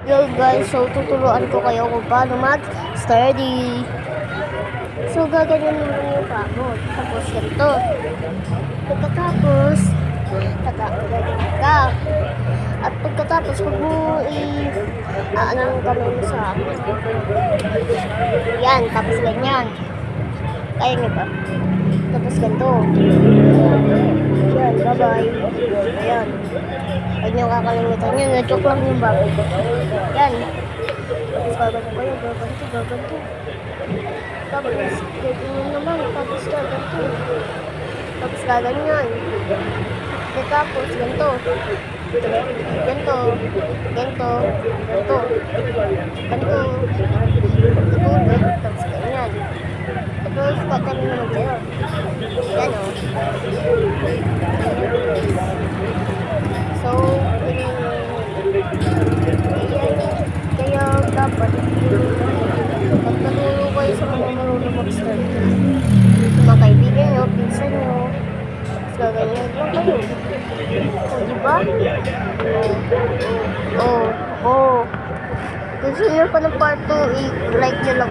Yo guys, so tuturuan ko kayo kung paano mag-study. So gaganyan mo lang yung pamot. Tapos ganito. Pagkatapos, gaganyan ka. At pagkatapos, huwag mo ano yung kamay mo sa yan, tapos ganyan. Kaya nyo ba? Tapos ganito. Yan, bye-bye. Ayan. Huwag nyo kakalimutan yun. Na-joke lang yung bagay ko. Yan. Tapos gaganto kayo. Gaganto. Tapos gaganyan naman. Tapos gaganto. Tapos gaganyan. Tapos ganito. Ganito. Ganito. Ganito. Ganito. Ulit. Tapos ganyan. Tapos katabi naman kayo. Yan o. So, kaya dapat pagkatulong kayo sa mga marunong mag-start. Sa mga kaibigan nyo, pinsan nyo, mas gaganyan lang kayo. O, diba? Oo. Gusto nyo pa ng part 2, i-like nyo lang.